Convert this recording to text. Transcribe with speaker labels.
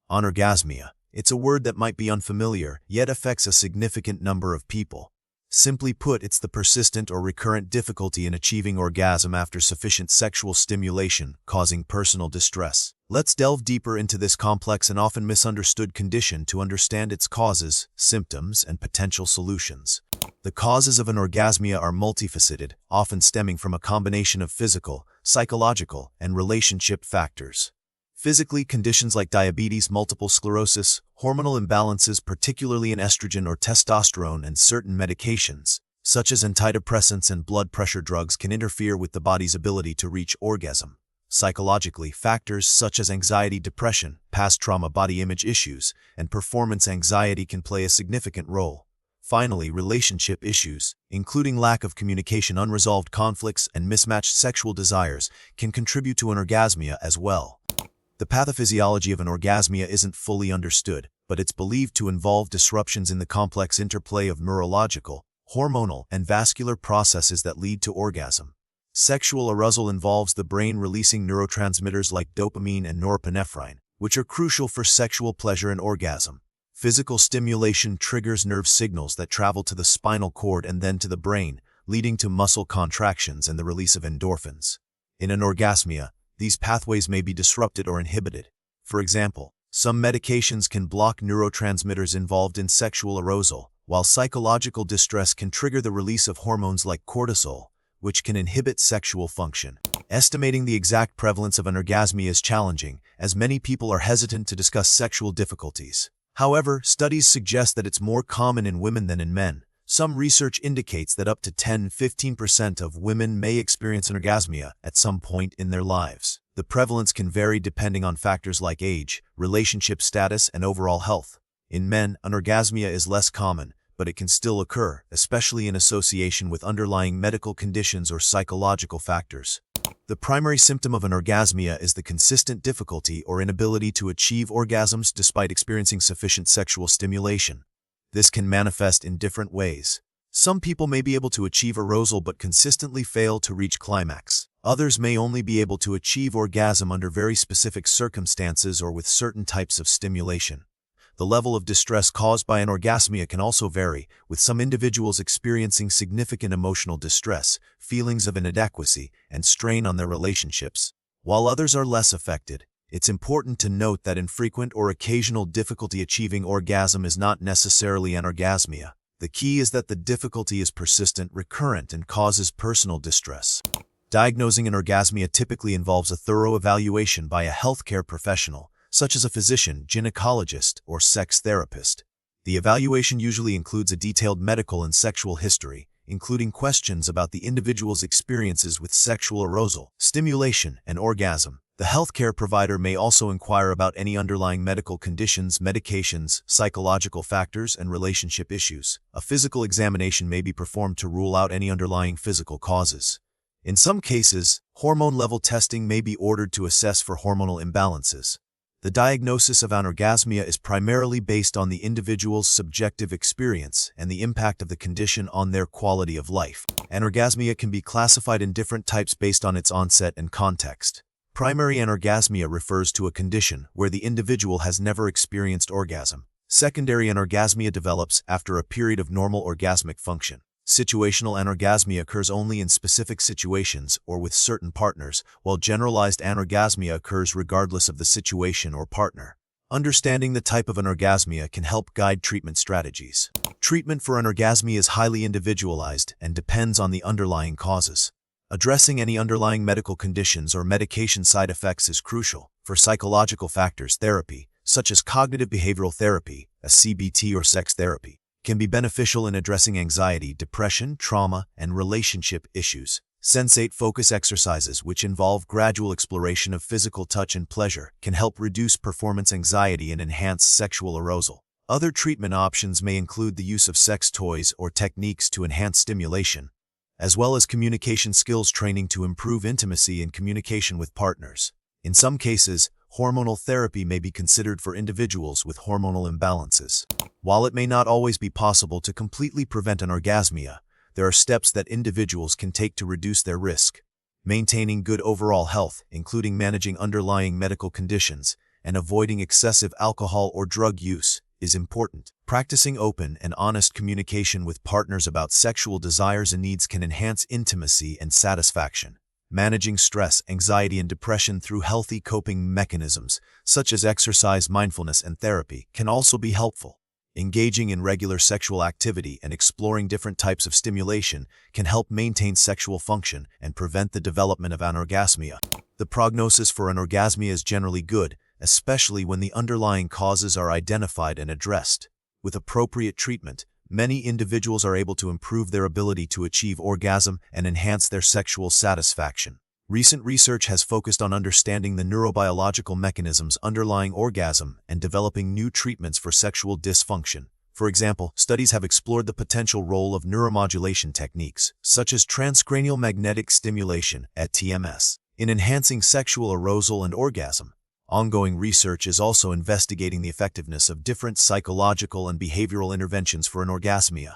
Speaker 1: Anorgasmia. It's a word that might be unfamiliar, yet affects a significant number of people. Simply put, it's the persistent or recurrent difficulty in achieving orgasm after sufficient sexual stimulation, causing personal distress. Let's delve deeper into this complex and often misunderstood condition to understand its causes, symptoms, and potential solutions. The causes of anorgasmia are multifaceted, often stemming from a combination of physical, psychological, and relationship factors. Physically, conditions like diabetes, multiple sclerosis, hormonal imbalances particularly in estrogen or testosterone, and certain medications, such as antidepressants and blood pressure drugs, can interfere with the body's ability to reach orgasm. Psychologically, factors such as anxiety, depression, past trauma, body image issues, and performance anxiety can play a significant role. Finally, relationship issues, including lack of communication, unresolved conflicts, and mismatched sexual desires, can contribute to anorgasmia as well. The pathophysiology of anorgasmia isn't fully understood, but it's believed to involve disruptions in the complex interplay of neurological, hormonal, and vascular processes that lead to orgasm. Sexual arousal involves the brain releasing neurotransmitters like dopamine and norepinephrine, which are crucial for sexual pleasure and orgasm. Physical stimulation triggers nerve signals that travel to the spinal cord and then to the brain, leading to muscle contractions and the release of endorphins. In anorgasmia, these pathways may be disrupted or inhibited. For example, some medications can block neurotransmitters involved in sexual arousal, while psychological distress can trigger the release of hormones like cortisol, which can inhibit sexual function. Estimating the exact prevalence of anorgasmia is challenging, as many people are hesitant to discuss sexual difficulties. However, studies suggest that it's more common in women than in men. Some research indicates that up to 10–15% of women may experience anorgasmia at some point in their lives. The prevalence can vary depending on factors like age, relationship status, and overall health. In men, anorgasmia is less common, but it can still occur, especially in association with underlying medical conditions or psychological factors. The primary symptom of anorgasmia is the consistent difficulty or inability to achieve orgasms despite experiencing sufficient sexual stimulation. This can manifest in different ways. Some people may be able to achieve arousal but consistently fail to reach climax. Others may only be able to achieve orgasm under very specific circumstances or with certain types of stimulation. The level of distress caused by anorgasmia can also vary, with some individuals experiencing significant emotional distress, feelings of inadequacy, and strain on their relationships, while others are less affected. It's important to note that infrequent or occasional difficulty achieving orgasm is not necessarily anorgasmia. The key is that the difficulty is persistent, recurrent, and causes personal distress. Diagnosing anorgasmia typically involves a thorough evaluation by a healthcare professional, such as a physician, gynecologist, or sex therapist. The evaluation usually includes a detailed medical and sexual history, including questions about the individual's experiences with sexual arousal, stimulation, and orgasm. The healthcare provider may also inquire about any underlying medical conditions, medications, psychological factors, and relationship issues. A physical examination may be performed to rule out any underlying physical causes. In some cases, hormone level testing may be ordered to assess for hormonal imbalances. The diagnosis of anorgasmia is primarily based on the individual's subjective experience and the impact of the condition on their quality of life. Anorgasmia can be classified in different types based on its onset and context. Primary anorgasmia refers to a condition where the individual has never experienced orgasm. Secondary anorgasmia develops after a period of normal orgasmic function. Situational anorgasmia occurs only in specific situations or with certain partners, while generalized anorgasmia occurs regardless of the situation or partner. Understanding the type of anorgasmia can help guide treatment strategies. Treatment for anorgasmia is highly individualized and depends on the underlying causes. Addressing any underlying medical conditions or medication side effects is crucial. For psychological factors, therapy, such as cognitive behavioral therapy, a CBT, or sex therapy, can be beneficial in addressing anxiety, depression, trauma, and relationship issues. Sensate focus exercises, which involve gradual exploration of physical touch and pleasure, can help reduce performance anxiety and enhance sexual arousal. Other treatment options may include the use of sex toys or techniques to enhance stimulation, as well as communication skills training to improve intimacy and communication with partners. In some cases, hormonal therapy may be considered for individuals with hormonal imbalances. While it may not always be possible to completely prevent anorgasmia, there are steps that individuals can take to reduce their risk. Maintaining good overall health, including managing underlying medical conditions, and avoiding excessive alcohol or drug use is important. Practicing open and honest communication with partners about sexual desires and needs can enhance intimacy and satisfaction. Managing stress, anxiety, and depression through healthy coping mechanisms, such as exercise, mindfulness, and therapy, can also be helpful. Engaging in regular sexual activity and exploring different types of stimulation can help maintain sexual function and prevent the development of anorgasmia. The prognosis for anorgasmia is generally good, especially when the underlying causes are identified and addressed. With appropriate treatment, many individuals are able to improve their ability to achieve orgasm and enhance their sexual satisfaction. Recent research has focused on understanding the neurobiological mechanisms underlying orgasm and developing new treatments for sexual dysfunction. For example, studies have explored the potential role of neuromodulation techniques, such as transcranial magnetic stimulation (TMS), in enhancing sexual arousal and orgasm. Ongoing research is also investigating the effectiveness of different psychological and behavioral interventions for anorgasmia.